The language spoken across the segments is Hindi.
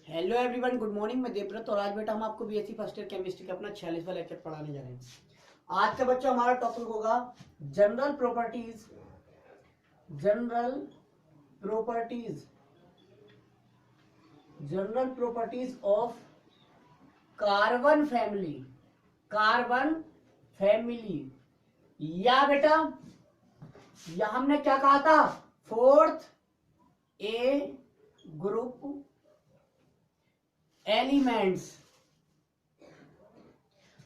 Hello everyone, good morning. मैं देवव्रत और आज बेटा हम आपको बीएससी फर्स्ट ईयर केमिस्ट्री का अपना 46वां लेक्चर पढ़ाने जा रहे हैं। आज का बच्चा हमारा टॉपिक होगा general properties. General properties general properties of carbon family. Carbon family या बेटा या हमने क्या कहा था, फोर्थ ए ग्रुप एलिमेंट्स।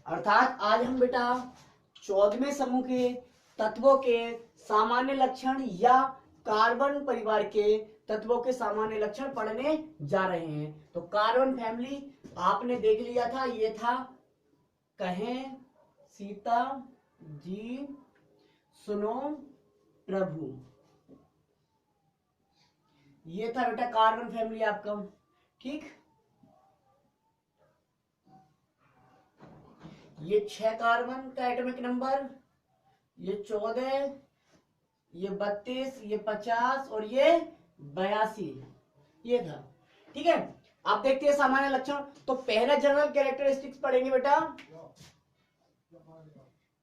अर्थात आज हम बेटा 14वें समूह के तत्वों के सामान्य लक्षण या कार्बन परिवार के तत्वों के सामान्य लक्षण पढ़ने जा रहे हैं। तो कार्बन फैमिली आपने देख लिया था, ये था कहें सीता जी सुनो प्रभु। ये था बेटा कार्बन फैमिली आपका, ठीक। ये 6 कार्बन का एटॉमिक नंबर, ये 14, ये 32, ये 50 और ये 82, ये था, ठीक है। आप देखते हैं सामान्य लक्षण। तो पहला जनरल कैरेक्टरिस्टिक्स पढ़ेंगे बेटा,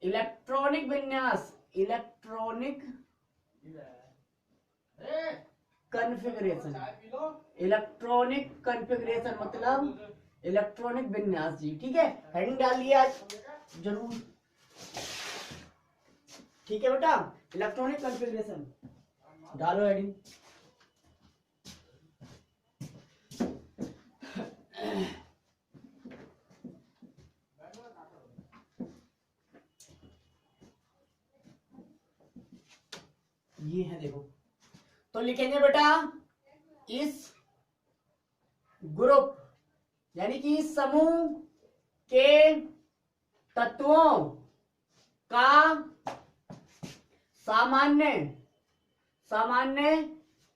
इलेक्ट्रॉनिक विन्यास, इलेक्ट्रॉनिक कॉन्फ़िगरेशन। इलेक्ट्रॉनिक कॉन्फ़िगरेशन मतलब इलेक्ट्रॉनिक विन्यास जी, ठीक है। हेडिंग डालिए आज जरूर, ठीक है बेटा। इलेक्ट्रॉनिक कॉन्फ़िगरेशन डालो हेडिंग। ये है, देखो तो लिखेंगे बेटा इस ग्रुप यानी कि समूह के तत्वों का सामान्य सामान्य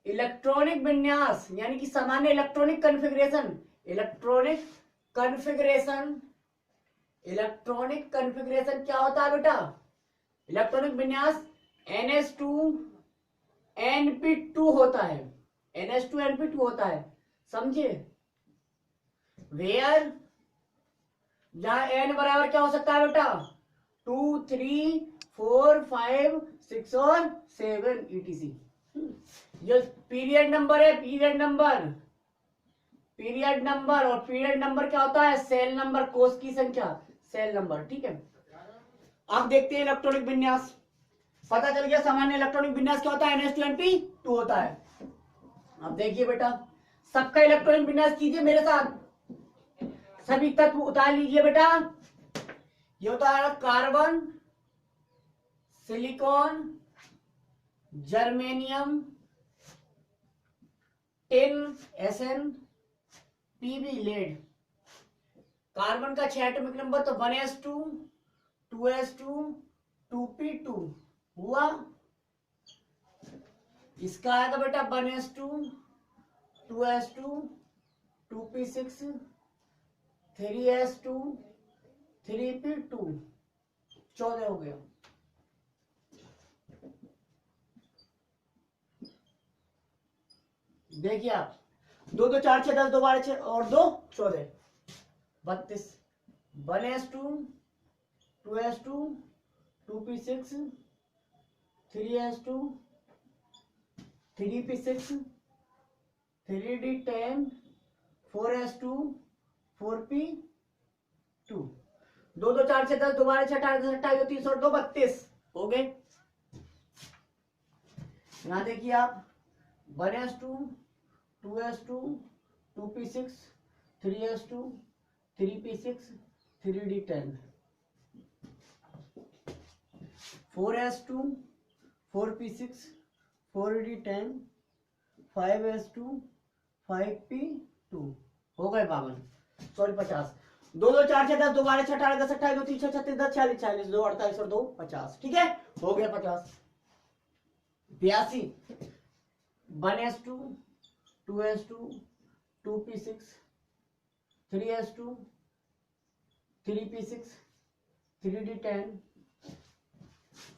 इलेक्ट्रॉनिक विन्यास यानी कि सामान्य electronic configuration. Electronic configuration, electronic configuration क्या होता है बेटा? इलेक्ट्रॉनिक विन्यास NH2 NP2 होता है, NH2 NP2 होता है, समझे। वेयर जहां n बराबर क्या हो सकता है बेटा? 2, 3, 4, 5, 6 और 7 ETC। जो पीरियड नंबर है, पीरियड नंबर, पीरियड नंबर, और पीरियड नंबर क्या होता है? सेल नंबर, कोष की संख्या, सेल नंबर, ठीक है। अब देखते हैं इलेक्ट्रॉनिक विन्यास। पता चल गया सामान्य इलेक्ट्रॉनिक विन्यास क्या होता है? NH2 NP2 होता है। अब देखिए बेटा, सबका इलेक्ट्रॉनिक विन्यास कीजिए मेरे साथ, सभी तत्व उतार लीजिए बेटा। ये होता है carbon, silicon, germanium, tin SN, PB lead. Carbon का 6 एटॉमिक नंबर, तो 1s2 2s2 2p2 हुआ। इसका आएगा बेटा 1s2 2s2 2p6 3s2 3p2, 14 हो गया। देखिए आप, 2 2 4 6 10, 2 12 6 और 2 14, 32। 1s2 2s2 2p6 3s2 3p6 3d10 4s2 4p2। 2 2 4 6 10, 2 12 6 18 10 28 30 और 2 32 हो गए। यहां देखिए आप, 1s2 2s2 2p6 3s2 3p6 3d10 4s2 4p6 4d10 5s2 5p2 हो गए 52, सॉरी 50। 2 2 4 6 10 2 12 6 18 10 28 29 30 36 10 46 46 2 48 और 2 50, ठीक है, हो गया 50। 82 1s2 2s2 2p6 3s2 3p6 3d10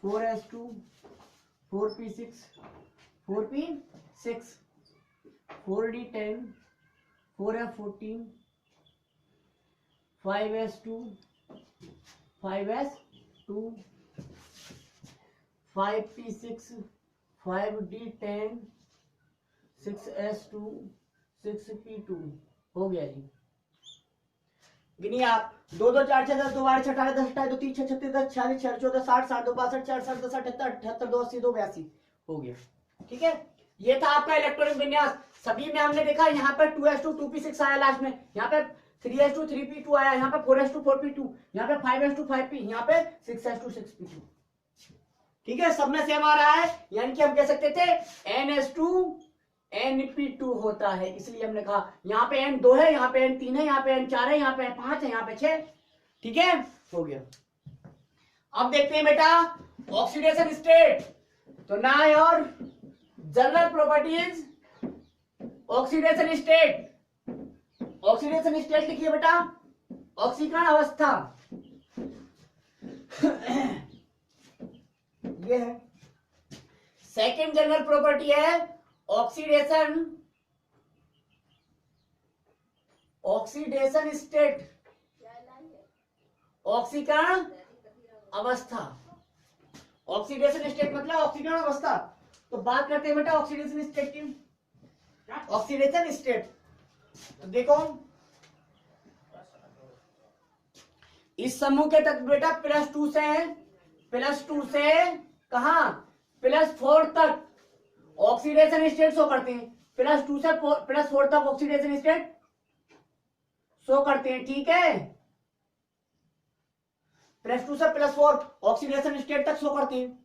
4s2 4p6 4p6 4d10 4f14, 5s2, 5s2, 5p6, 5d10, 6s2, 6p2 हो गया जी। गिनिए आप, 2 2 4 6 10 2 12 18 10 28 2 3 6 36 10 46 46 14 60 60 2 62 4 60 10 78 78 2 80 2 82 हो गया। ठीक है, ये था आपका इलेक्ट्रॉनिक विन्यास। सभी में हमने देखा यहाँ पे 2s2 2p6 आया लास्ट में, यहाँ पे 3s2 3p2 आया, यहाँ पे 4s2 4p2, यहाँ पे 5s2 5p, यहाँ पे 6s2 6p2। ठीक है, सब में सेम आ रहा है, यानी कि हम कह सकते थे ns2 np2 होता है। इसलिए हमने कहा यहाँ पे n2 है, यहाँ पे n3 है, यहाँ पे n4 है, यहाँ पे n5 है, यहाँ पे 6। ठीक है, हो गया। अब देखते हैं बेटा ऑक्सीडेशन स्टेट। तो ना और general properties oxidation state. Oxidation state लिखिए बेटा, ऑक्सीकरण अवस्था ये है। सेकेंड जनरल प्रॉपर्टी है ऑक्सीडेशन स्टेट, ऑक्सीकरण अवस्था। ऑक्सीडेशन स्टेट मतलब ऑक्सीकरण अवस्था। तो बात करते हैं बेटा ऑक्सीडेशन स्टेट की। ऑक्सीडेशन स्टेट, तो देखो इस समूह के तत्व बेटा +2 से कहा +4 तक ऑक्सीडेशन स्टेट शो करते हैं। +2 से +4 तक ऑक्सीडेशन स्टेट शो करते हैं। ठीक है, +2 से +4 ऑक्सीडेशन स्टेट तक शो करते हैं।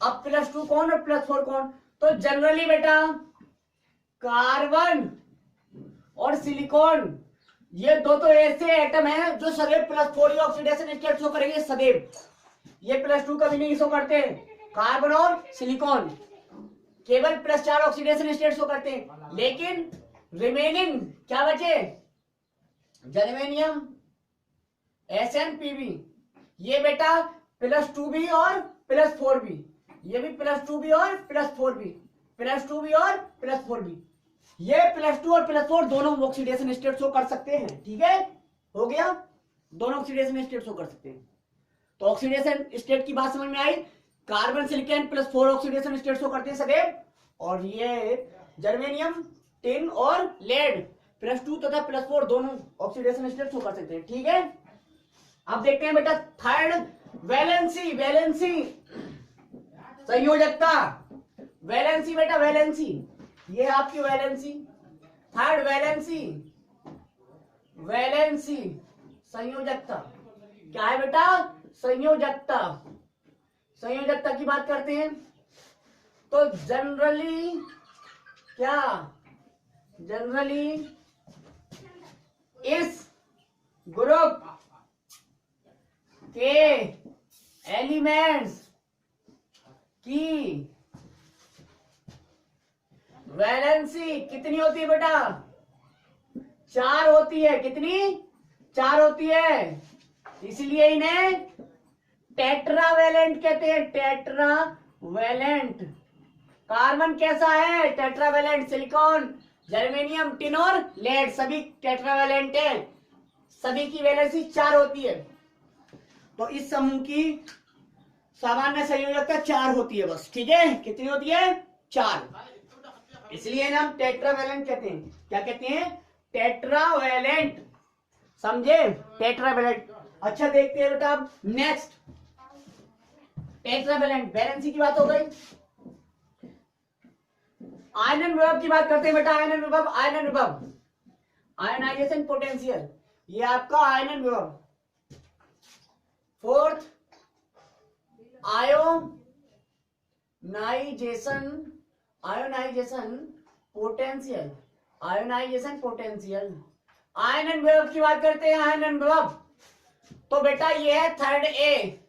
अब +2 कौन और +4 कौन? तो जनरली बेटा कार्बन और सिलिकॉन, ये दो तो ऐसे एटम हैं जो सदैव +4 ऑक्सीडेशन स्टेट शो करेंगे सदैव। ये +2 कभी नहीं शो करते। कार्बन और सिलिकॉन केवल +4 ऑक्सीडेशन स्टेट शो करते हैं। लेकिन रिमेनिंग क्या बचे? जर्मेनियम, SnPb, ये बेटा +2b और +4b, ये भी +2b और +4b, +2b और +4b, ये +2 और +4 दोनों ऑक्सीडेशन स्टेट शो कर सकते हैं। ठीक है, हो गया, दोनों ऑक्सीडेशन स्टेट शो कर सकते हैं। तो ऑक्सीडेशन स्टेट की बात समझ में आई। Carbon silicon +4 oxidation state show करते हैं सदैव, और ये जर्मेनियम, टिन और लेड +2 तथा +4 दोनों ऑक्सीडेशन स्टेट शो कर सकते हैं। ठीक है, अब देखते हैं बेटा थर्ड वैलेंसी संयोजकता। वैलेंसी बेटा, वैलेंसी ये है आपकी वैलेंसी। थर्ड वैलेंसी संयोजकता क्या है बेटा? संयोजकता की बात करते हैं। तो जनरली इस ग्रुप के एलिमेंट्स की वैलेंसी कितनी होती है बेटा? 4 होती है। कितनी? 4 होती है। इसलिए इन्हें टेट्रावैलेंट कहते हैं। टेट्रावैलेंट। कार्बन कैसा है? टेट्रावैलेंट। सिलिकॉन, जर्मेनियम, टिन और लेड सभी टेट्रावैलेंट है। सभी की वैलेंसी 4 होती है। तो इस समूह की सामान्य संयोजकता 4 होती है बस। ठीक है, कितनी होती है? 4। इसलिए हम टेट्रावैलेंट कहते हैं। क्या कहते हैं? टेट्रावैलेंट। समझे? टेट्रावैलेंट। अच्छा, देखते हैं बेटा अब नेक्स्ट टेट्रावैलेंट। वैलेंसी की बात हो गई। आयनन विभव की बात करते हैं बेटा। आयनन विभव, आयनाइजेशन पोटेंशियल, ये आपका आयनन विभव। Fourth ionization potential. आयनन विभव की बात करते हैं। आयनन विभव, तो बेटा ये है थर्ड ए,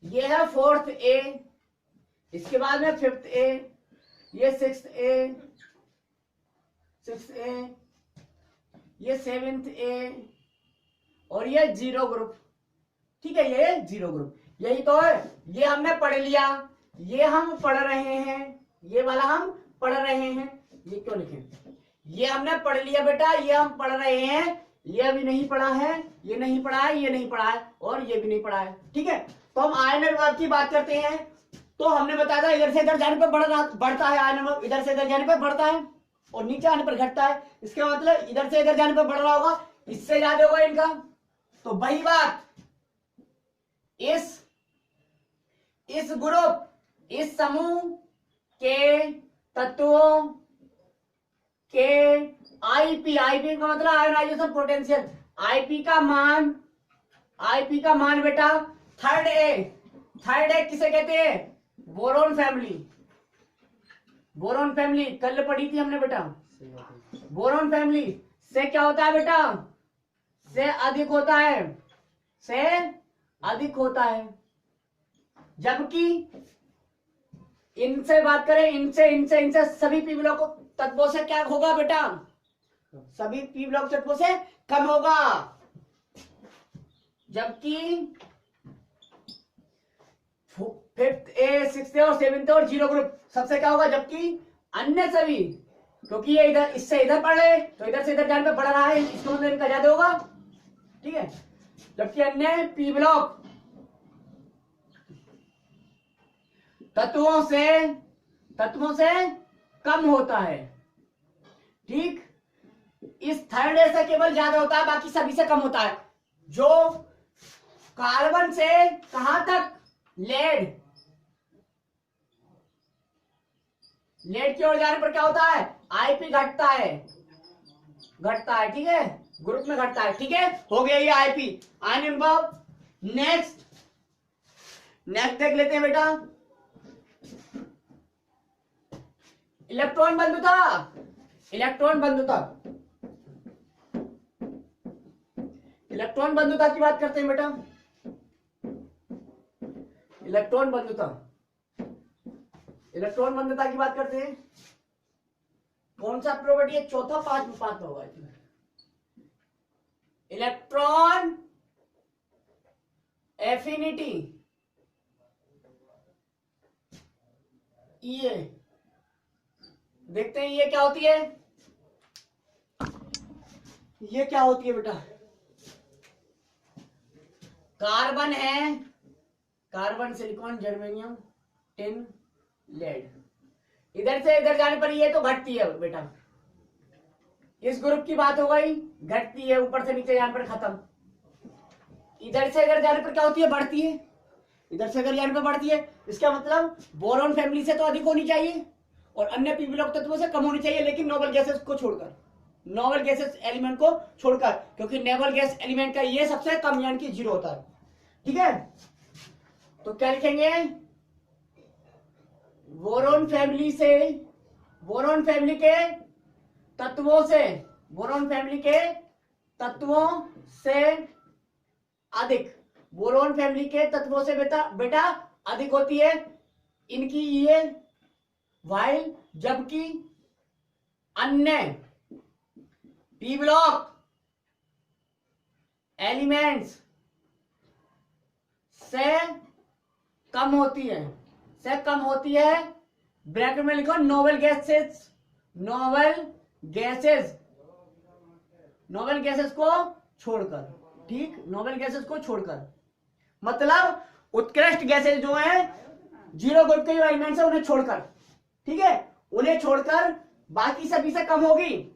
ये है फोर्थ ए, इसके बाद में फिफ्थ ए, ये सिक्स्थ ए, ये सेवेंथ ए, और ये 0 ग्रुप। ठीक है, ये 0 ग्रुप। यही तो है, ये हमने पढ़ लिया, ये हम पढ़ रहे हैं, ये वाला हम पढ़ रहे हैं। ये क्यों लिखे? ये हमने पढ़ लिया बेटा, ये हम पढ़ रहे हैं, ये अभी नहीं पढ़ा है, ये नहीं पढ़ा है, ये नहीं पढ़ा है, और ये भी नहीं पढ़ा है। ठीक है, तो हम आयन अनुपात की बात करते हैं। तो हमने बताया था इधर से इधर जाने पर बढ़ता है आयन अनुपात, इधर से इधर जाने पर बढ़ता है और नीचे आने पर घटता है। इसका मतलब इधर से इधर जाने पर बढ़ रहा होगा, इससे ज्यादा होगा इनका। तो वही बात इस ग्रुप, इस समूह के तत्वों के आईपी का मतलब आयोनाइजेशन पोटेंशियल, आईपी का मान बेटा थर्ड ए किसे कहते हैं? बोरोन फैमिली कल पढ़ी थी हमने बेटा। बोरोन फैमिली से क्या होता है बेटा? से अधिक होता है। जबकि इनसे बात करें, इनसे सभी पी ब्लॉक तत्वों से क्या होगा बेटा? सभी पी ब्लॉक तत्वों से कम होगा। जबकि फिफ्थ ए, सिक्स्थ और सेवेंथ और जीरो ग्रुप सबसे क्या होगा? जबकि अन्य सभी, क्योंकि ये इधर इससे इधर पढ़ रहे तो इधर से इधर जाने पे बढ़ रहा है, इसका मतलब इनका ज्यादा होगा। ठीक है, जबकि अन्य पी ब्लॉक तत्वों से कम होता है। ठीक, इस थर्ड ए से केवल ज्यादा होता है, बाकी सभी से कम होता है। जो कार्बन से कहां तक? लेड की ओर जाने पर क्या होता है? आईपी घटता है। ठीक है, ग्रुप में घटता है। ठीक है, हो गया ये आईपी, आयन अनुपात। नेक्स्ट देख लेते हैं बेटा, इलेक्ट्रॉन बंधुता की बात करते हैं बेटा। इलेक्ट्रॉन बंधुता की बात करते हैं। कौन सा प्रॉपर्टी है? चौथा पांच होगा इसमें। इलेक्ट्रॉन एफिनिटी, ये देखते हैं ये क्या होती है। ये क्या होती है बेटा? कार्बन है, carbon, silicon, germanium, tin, lead. इधर से इधर जाने पर ये तो घटती है बेटा। इस ग्रुप की बात हो गई, घटती है, ऊपर से नीचे जाने पर खत्म। इधर से इधर जाने पर क्या होती है? बढ़ती है। इधर से इधर जाने पर बढ़ती है। इसका मतलब बोरॉन फैमिली से तो अधिक होनी चाहिए और अन्य पी ब्लॉक तत्वों से कम होनी चाहिए, लेकिन नोबल गैसेस को छोड़कर, नोबल गैसेस एलिमेंट को छोड़कर, क्योंकि नोबल गैस एलिमेंट का ये सबसे कम यानी कि जीरो होता है। ठीक है, तो क्या लिखेंगे? बोरॉन फैमिली के तत्वों से अधिक, बोरॉन फैमिली के तत्वों से बेटा अधिक होती है इनकी ये वाइल, जबकि अन्य पी ब्लॉक एलिमेंट्स से कम होती है। ब्रैकेट में लिखो नोबल गैसेस को छोड़कर। ठीक, नोबल गैसेस को छोड़कर, मतलब उत्कृष्ट गैसेस जो है जीरो ग्रुप के एलिमेंट्स है उन्हें छोड़कर। ठीक है, उन्हें छोड़कर बाकी सभी से कम होगी,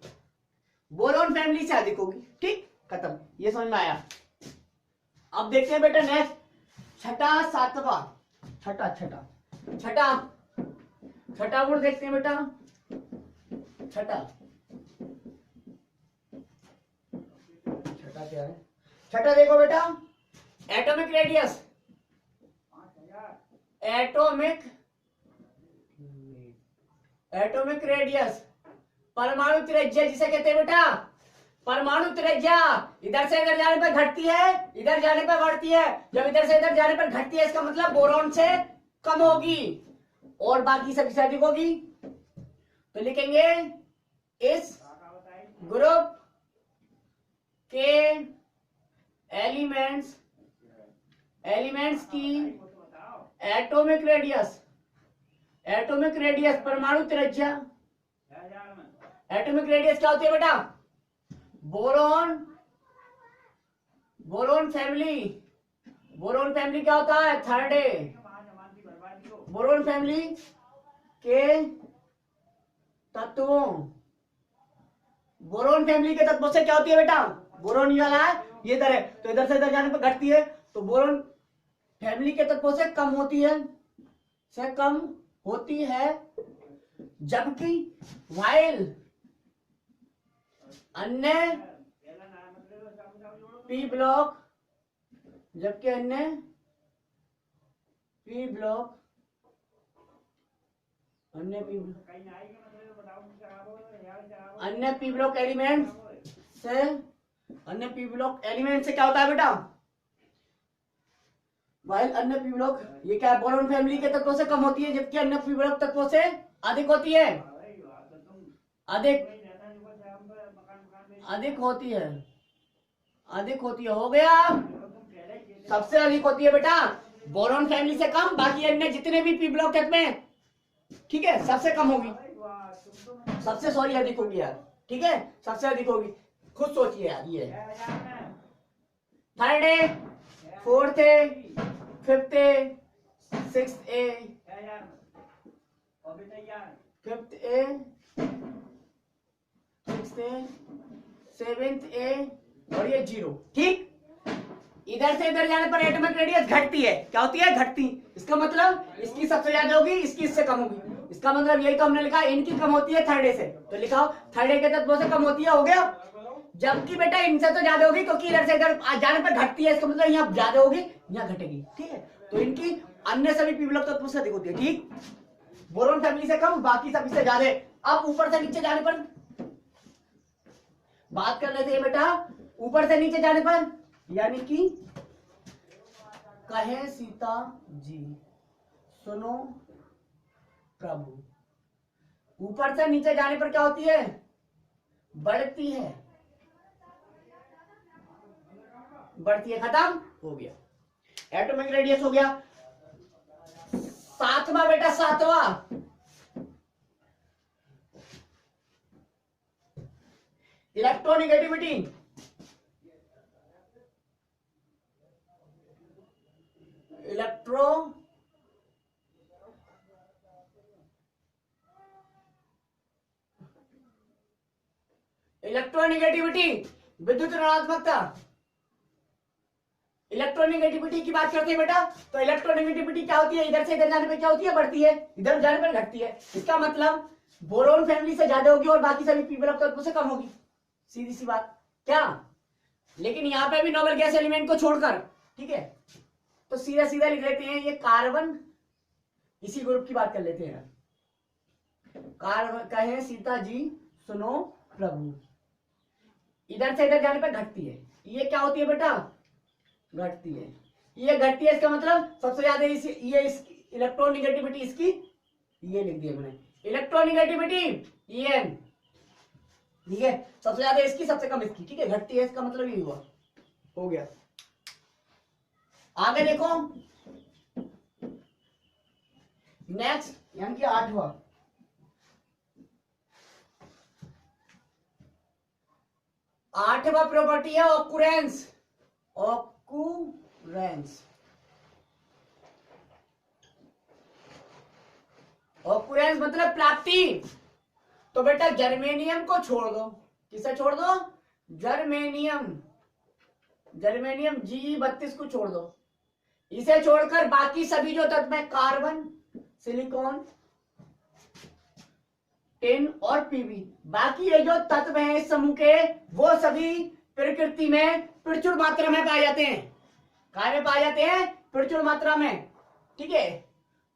बोरॉन फैमिली से अधिक होगी। ठीक, खत्म, ये समझ में आया। अब देखते हैं बेटा नेक्स्ट, छठा गुण देखते हैं बेटा। छठा क्या है? छठा देखो बेटा, एटॉमिक रेडियस, परमाणु त्रिज्या जिसे कहते हैं बेटा। परमाणु त्रिज्या इधर से इधर जाने पर घटती है, इधर जाने पर बढ़ती है। जब इधर से इधर जाने पर घटती है, इसका मतलब बोरॉन से कम होगी और बाकी सभी से अधिक होगी। तो लिखेंगे इस ग्रुप के एलिमेंट्स की एटॉमिक रेडियस, परमाणु त्रिज्या एटॉमिक रेडियस क्या होती है बेटा? बोरॉन, बोरॉन फैमिली क्या होता है? Third A. बोरॉन फैमिली के तत्वों, बोरॉन फैमिली के तत्वों से क्या होती है बेटा? बोरॉन ये वाला है, ये इधर है, तो इधर से इधर जाने पर घटती है, तो बोरॉन फैमिली के तत्वों से कम होती है, जबकि वाइल अन्य पी ब्लॉक, जबकि अन्य पी ब्लॉक एलिमेंट से क्या होता है बेटा? वाइल अन्य पी ब्लॉक, ये क्या है? बोरॉन फैमिली के तत्वों से कम होती है, जबकि अन्य पी ब्लॉक तत्वों से अधिक होती है, अधिक होती है। हो गया, सबसे अधिक होती है बेटा बोरॉन फैमिली से कम, बाकी अन्य जितने भी पी ब्लॉक तत्व हैं, ठीक है, सबसे कम होगी, सबसे सॉरी अधिक होगी यार, ठीक है, सबसे अधिक होगी, खुद सोचिए यार। ये third A, fourth A, fifth A, sixth A, fifth A, sixth A, seventh A, और ये 0, ठीक। इधर से इधर जाने पर एटॉमिक रेडियस घटती है, क्या होती है? घटती। इसका मतलब इसकी सबसे ज्यादा होगी, इसकी इससे कम होगी, इसका मतलब यही तो हमने लिखा, इनकी कम होती है थर्ड ए से, तो लिखा थर्ड ए के तत्वों से कम होती है, हो गया। जबकि बेटा इनसे तो ज्यादा होगी, क्योंकि इधर से इधर जाने पर घटती है, इसका मतलब यहाँ ज्यादा होगी, यहाँ घटेगी, ठीक है। तो इनकी अन्य सभी पी ब्लॉक तत्वों से अधिक होती है, ठीक। बोरॉन फैमिली से कम, बाकी सभी से ज्यादा। अब ऊपर से नीचे जाने पर बात कर लेते हैं बेटा, ऊपर से नीचे जाने पर, यानी कि कहे सीता जी सुनो प्रभु, ऊपर से नीचे जाने पर क्या होती है? बढ़ती है, खत्म हो गया। एटॉमिक रेडियस हो गया। सातवां बेटा, सातवां इलेक्ट्रोनिगेटिविटी। इलेक्ट्रोनिगेटिविटी, विद्युत ऋणात्मकता। इलेक्ट्रोनिगेटिविटी की बात करते हैं बेटा, तो इलेक्ट्रोनिगेटिविटी क्या होती है? इधर से इधर जाने पर क्या होती है? बढ़ती है, इधर जाने पर घटती है। इसका मतलब बोरॉन फैमिली से ज्यादा होगी और बाकी सभी पी ब्लॉक तत्वों से कम होगी, सीधी सी बात, क्या? लेकिन यहाँ पे भी नोबल गैस एलिमेंट को छोड़कर, ठीक है, तो सीधा सीधा लिख लेते हैं, ये कार्बन, इसी ग्रुप की बात कर लेते हैं। कार्बन, कहे सीता जी सुनो प्रभु, इधर से इधर जाने पर घटती है, ये क्या होती है बेटा? घटती है, ये घटती है, इसका मतलब सबसे ज्यादा ये इलेक्ट्रोनिगेटिविटी इसकी, ये लिख दिया मैंने, इलेक्ट्रोनिगेटिविटी EN, ठीक है, सबसे ज्यादा इसकी, सबसे कम इसकी, ठीक है, घटती है, इसका मतलब ये हुआ, हो गया। आगे देखो, नेक्स्ट, यानी कि आठवां, प्रॉपर्टी है ऑकुरेंस। ऑकुरेंस मतलब प्राप्ति। तो बेटा जर्मेनियम को छोड़ दो, किसे छोड़ दो? जर्मेनियम Ge32 को छोड़ दो, इसे छोड़कर बाकी सभी जो तत्व हैं, कार्बन, सिलिकॉन, टिन और पीबी, बाकी ये जो तत्व हैं इस समूह के, वो सभी प्रकृति में प्रचुर मात्रा में पाए जाते हैं। कहाँ में पाए जाते हैं? प्रचुर मात्रा में, ठीक है,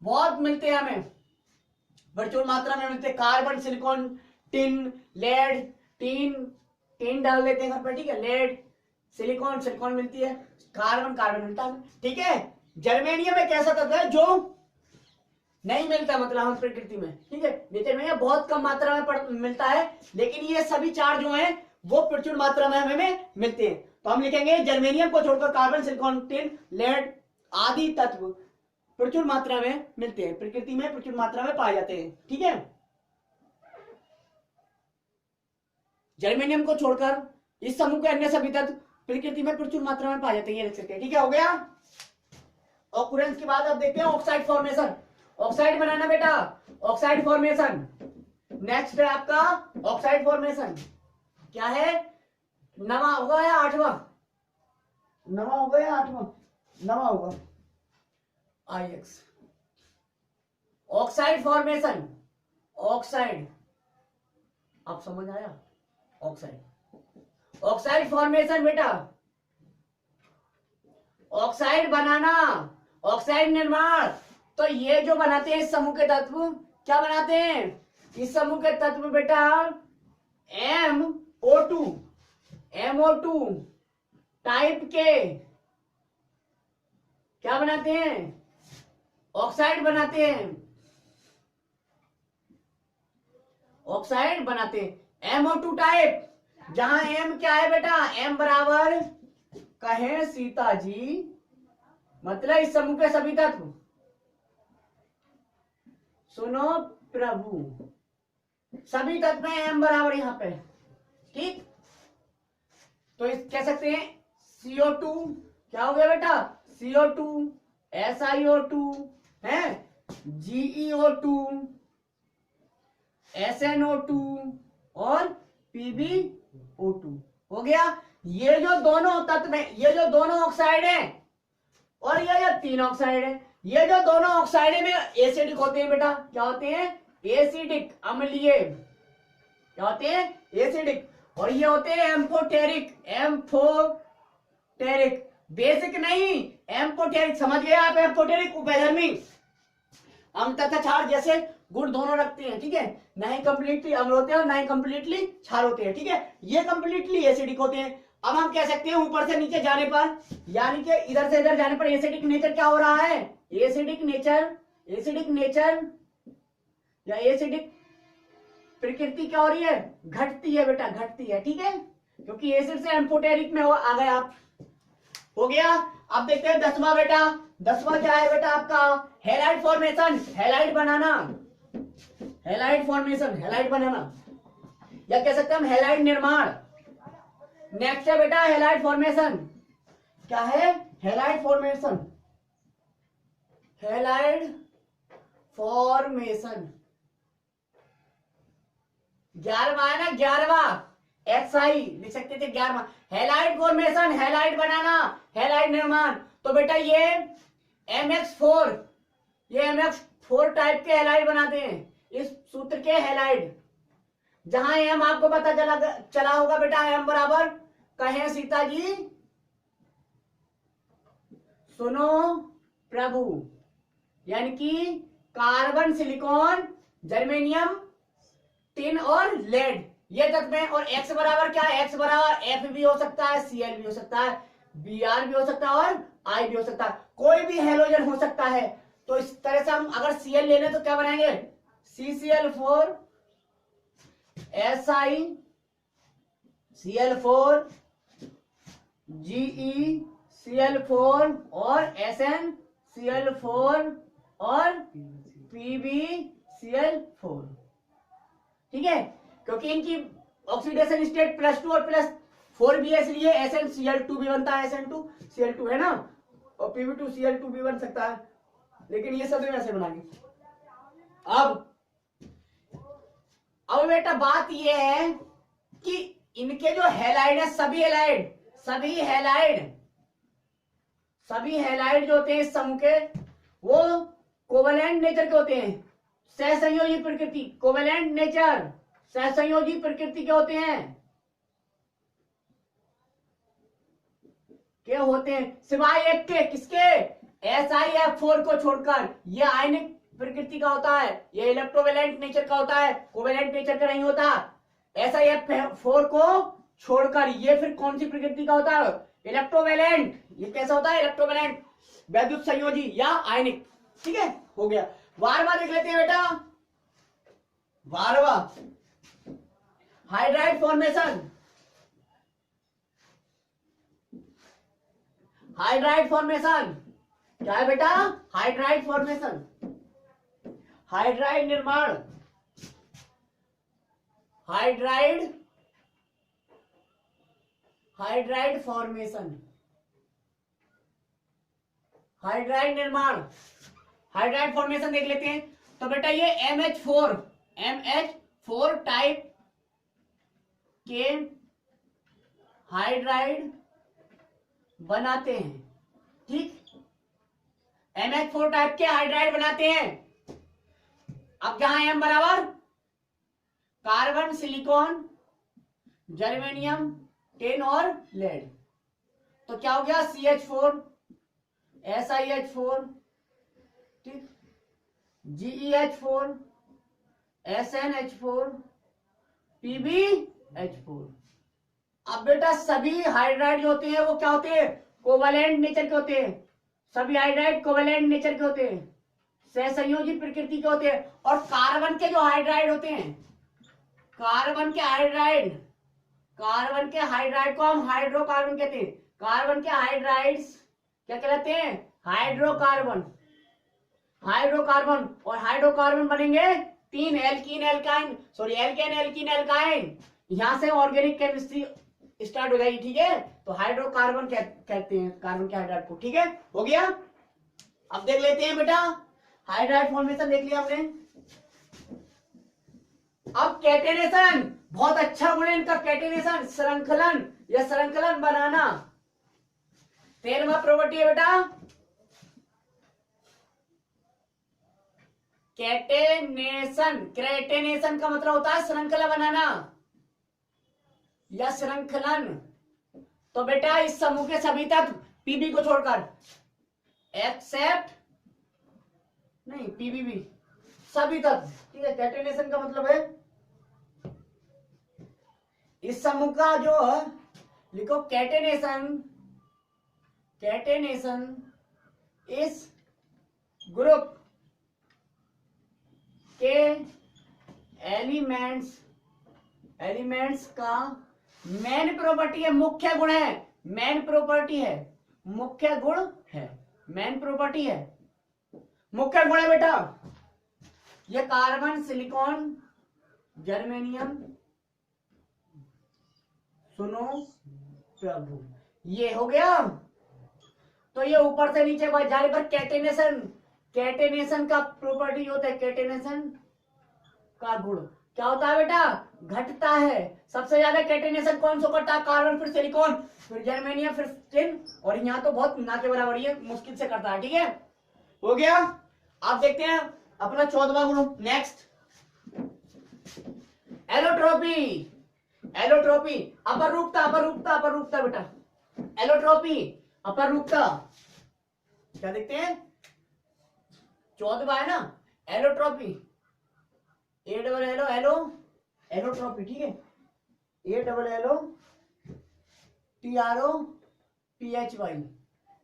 बहुत मिलते हैं हमें, प्रचुर मात्रा में मिलते हैं। Carbon, silicon, tin, lead, tin डाल देते हैं घर पर, ठीक है, लेड, सिलिकॉन मिलती है, कार्बन मिलता है, ठीक है। जर्मेनियम एक ऐसा तत्व है जो नहीं मिलता, मतलब हम प्रकृति में, ठीक है, नेचर में बहुत कम मात्रा में मिलता है, लेकिन ये सभी चार जो हैं वो प्रचुर मात्रा में हमें मिलते हैं। तो हम लिखेंगे जर्मेनियम को छोड़कर कार्बन, सिलिकॉन, टिन, लेड आदि तत्व प्रचुर मात्रा में मिलते हैं, प्रकृति में प्रचुर मात्रा में पाए जाते हैं, ठीक है। जर्मेनियम को छोड़कर इस समूह के अन्य सभी तत्व प्रकृति में प्रचुर मात्रा में पाए जाते हैं, ये लिख सकते हैं। ठीक है, हो गया। ऑक्यूरेंस की बात अब देखते हैं ऑक्साइड फॉर्मेशन। ऑक्साइड बनाना बेटा, ऑक्साइड फॉर्मेशन। नेक्स्ट है आपका ऑक्साइड फॉर्मेशन। क्या है, नवा होगा या आठवां? नवा होगा या आठवां? नवा होगा, IX। ऑक्साइड फॉर्मेशन, ऑक्साइड, आप समझ आया? ऑक्साइड, ऑक्साइड फॉर्मेशन बेटा, ऑक्साइड बनाना, ऑक्साइड निर्माण। तो ये जो बनाते हैं इस समूह के तत्व, क्या बनाते हैं इस समूह के तत्व बेटा? MO2, MO2 टाइप के क्या बनाते हैं? ऑक्साइड बनाते हैं, ऑक्साइड बनाते हैं MO2 टाइप। जहां M क्या है बेटा? M बराबर कहें सीता जी, मतलब इस समूह के सभी तत्व, सुनो प्रभु, सभी तत्व में M बराबर यहां पे। ठीक, तो इस कह सकते हैं CO2 क्या हो गया बेटा? CO2, SiO2 है, GeO2, SnO2 और PbO2 हो गया। ये जो दोनों तत्व हैं, ये जो दोनों ऑक्साइड हैं और ये जो तीन ऑक्साइड है, ये जो दोनों ऑक्साइड में एसिडिक होते हैं बेटा। क्या होते हैं? एसिडिक, अम्लीय। क्या होते हैं? एसिडिक। और ये होते हैं एम्फोटेरिक, एम्फोटेरिक, बेसिक नहीं, एम्फोटेरिक। समझ गए आप? एम्फोटेरिक उभयधर्मी, अम्ल तथा क्षार जैसे गुण दोनों रखते हैं। ठीक है, ना ही कंप्लीटली अम्ल होते हैं और ना ही कंप्लीटली क्षार होते हैं। ठीक है, ये कंप्लीटली एसिडिक होते हैं। अब हम कह सकते हैं ऊपर से नीचे जाने पर, यानी कि इधर से इधर जाने पर एसिडिक नेचर क्या हो रहा है? एसिडिक नेचर, एसिडिक नेचर या एसिडिक प्रकृति क्या हो रही है? घटती है बेटा, घटती है। ठीक है, क्योंकि एसिड से एम्फोटेरिक में आ गए आप। हो गया। अब देखते हैं 10वां बेटा। 10वां क्या है बेटा आपका? हैलाइड फॉर्मेशन, हैलाइड बनाना, हैलाइड फॉर्मेशन, हैलाइड बनाना, या कह सकते हैं हम हैलाइड निर्माण। नेक्स्ट है बेटा हैलाइड फॉर्मेशन। क्या है? हैलाइड फॉर्मेशन, हैलाइड फॉर्मेशन 11वां है ना, 11वां XI लिख सकते थे 11वां। हैलाइड फॉर्मेशन, हैलाइड बनाना, हैलाइड निर्माण। तो बेटा ये MX4, ये MX4 टाइप के हैलाइड बनाते हैं, इस सूत्र के हैलाइड। जहां M आपको पता चला होगा बेटा, M बराबर कहें सीता जी, सुनो प्रभु, यानी कि कार्बन, सिलिकॉन, जर्मेनियम, टिन और लेड, ये तत्व हैं। और X बराबर क्या है? X बराबर F भी हो सकता है, Cl भी हो सकता है, Br भी हो सकता है और I भी हो सकता है। कोई भी हेलोजन हो सकता है। तो इस तरह से हम अगर Cl ले लें तो क्या बनाएंगे? CCl4 Si, Cl4 GeCl4 और SnCl4 और PbCl4। ठीक है, क्योंकि इनकी ऑक्सीडेशन स्टेट +2 और +4 भी है, इसलिए SnCl2 भी बनता है, SN2Cl2 है ना, और Pb2Cl2 भी बन सकता है, लेकिन ये सब ऐसे बनाएंगे। अब बेटा बात ये है कि इनके जो हैलाइड है, सभी हैलाइड जो होते हैं इस समूह के, वो कोवेलेंट नेचर के होते हैं, सहसंयोजी प्रकृति, कोवेलेंट नेचर, सहसंयोजी प्रकृति के होते हैं, क्या होते हैं? सिवाय एक के, किसके? SiF4 को छोड़कर। ये आयनिक प्रकृति का होता है, ये इलेक्ट्रोवेलेंट नेचर का होता है, कोवेलेंट नेचर का नहीं होता। SiF4 को छोड़कर ये फिर कौन सी प्रकृति का होता है? इलेक्ट्रोवेलेंट। ये कैसा होता है? इलेक्ट्रोवेलेंट, वैद्युत संयोजी या आयनिक। ठीक है, हो गया। 12वां देख लेते हैं बेटा। 12वां हाइड्राइड फॉर्मेशन, हाइड्राइड फॉर्मेशन क्या है बेटा? हाइड्राइड फॉर्मेशन, हाइड्राइड निर्माण, हाइड्राइड हाइड्राइड फॉर्मेशन, हाइड्राइड निर्माण, हाइड्राइड फॉर्मेशन देख लेते हैं। तो बेटा ये MH4 टाइप के हाइड्राइड बनाते हैं। ठीक, MH4 टाइप के हाइड्राइड बनाते हैं। अब जहां M बराबर कार्बन, सिलिकॉन, जर्मेनियम, टिन और लेड, तो क्या हो गया CH4, SiH4, ठीक, GeH4, SnH4, PbH4। अब बेटा सभी हाइड्राइड जो होते हैं वो क्या होते हैं, कोवैलेंट नेचर के होते हैं। सभी हाइड्राइड कोवैलेंट नेचर के होते हैं, सहसंयोजी प्रकृति के होते हैं। और कार्बन के जो हाइड्राइड होते हैं, कार्बन के हाइड्राइड को हम हाइड्रोकार्बन कहते हैं। कार्बन के हाइड्राइड्स क्या कहलाते हैं, हाइड्रोकार्बन। और हाइड्रोकार्बन बनेंगे 3 एल्कीन एल्काइन। यहां से ऑर्गेनिक केमिस्ट्री स्टार्ट हो जाएगी। ठीक है, तो हाइड्रोकार्बन कहते हैं कार्बन के हाइड्राइड को। ठीक है, हो गया। अब देख लेते हैं बेटा, हाइड्राइड फॉर्मेशन देख लिया हमने। अब कैटेनेशन, बहुत अच्छा गुण है इनका, कैटेनेशन, श्रृंखलन या श्रृंखलन बनाना। 13वां प्रॉपर्टी है बेटा कैटेनेशन। कैटेनेशन का मतलब होता है श्रृंखला बनाना या श्रृंखलन। तो बेटा इस समूह के सभी तत्व पीबी को छोड़कर, एक्सेप्ट नहीं पीबीबी, सभी तत्व। ठीक है, कैटेनेशन का मतलब है इस समूह का जो लिखो कैटेनेशन इस ग्रुप के एलिमेंट्स का मेन प्रॉपर्टी है, मुख्य गुण है, मेन प्रॉपर्टी है, मुख्य गुण है, मेन प्रॉपर्टी है, मुख्य गुण है बेटा। ये कार्बन, सिलिकॉन, जर्मेनियम, सुनो प्रभु, ये हो गया। तो ये ऊपर से नीचे बढ़ जाने पर कैटेनेशन का प्रॉपर्टी होता है, कैटेनेशन का गुण क्या होता है बेटा, घटता है। सबसे ज्यादा कैटेनेशन कौन सा करता है, कार्बन, फिर सिलिकॉन, फिर जर्मेनियम, फिर टिन, और यहाँ तो बहुत ना के बराबर ये मुश्किल से करता है। ठीक है, हो गया। आप देखते हैं अपना 14वां गुण। Next allotropy. अपर रूपता बेटा, एलोट्रोपी अपर रूपता। क्या देखते हैं, 14वां है ना, एलोट्रोपी, एलोट्रोपी। ठीक है, ALLOTROPHY,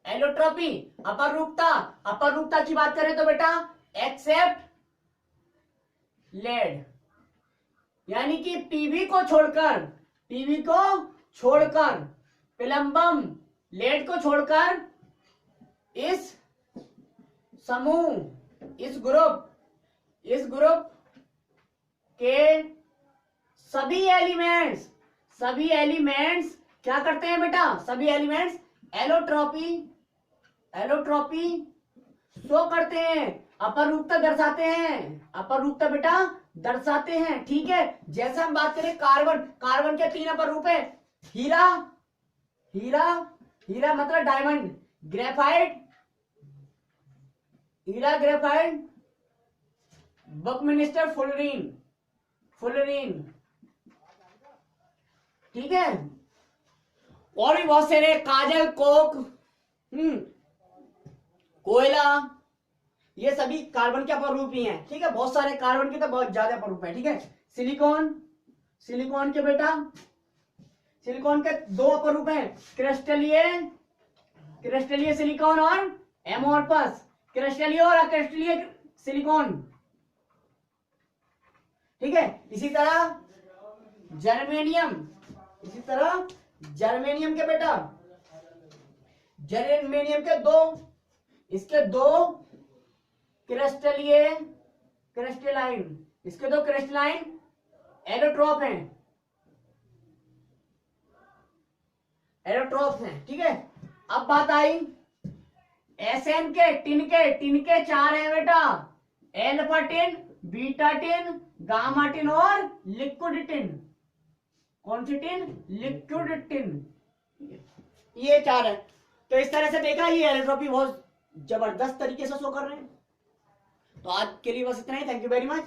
एलोट्रोपी अपर रूपता की बात करें तो बेटा एक्सेप्ट लेड, यानी कि पीवी को छोड़कर प्लम्बम, लेड को छोड़कर इस समूह, इस ग्रुप के सभी एलिमेंट्स क्या करते हैं बेटा, सभी एलिमेंट्स एलोट्रोपी शो करते हैं, अपर रूपता बेटा दर्शाते हैं। ठीक है, जैसे हम बात करें कार्बन के 3 अपर रूप है, हीरा मतलब डायमंड, ग्रेफाइट, बकमिनिस्टर, फुलरीन। ठीक है, और भी बहुत सारे, काजल, कोक, कोयला, ये सभी कार्बन के अपर रूप ही हैं। ठीक है, बहुत सारे कार्बन के तो बहुत ज्यादा अपर रूप है। ठीक है, सिलिकॉन के बेटा, सिलिकॉन के 2 अपर रूप हैं, क्रिस्टलीय सिलिकॉन और एमोर्फस, क्रिस्टलीय और अक्रिस्टलीय सिलिकॉन। ठीक है, इसी तरह जर्मेनियम के बेटा, जर्मेनियम के 2 क्रिस्टलाइन एलोट्रोप हैं। एलोट्रोप्स हैं, ठीक है। अब बात आई एसएन के, टिन के 4 हैं बेटा, alpha tin, beta tin, gamma tin और लिक्विड टिन। कौन सी टिन? Liquid tin. ये 4 है। तो इस तरह से देखा, ये एलोट्रोपी बहुत जबरदस्त तरीके से शो कर रहे हैं। तो आज के लिए बस इतना ही। Thank you very much.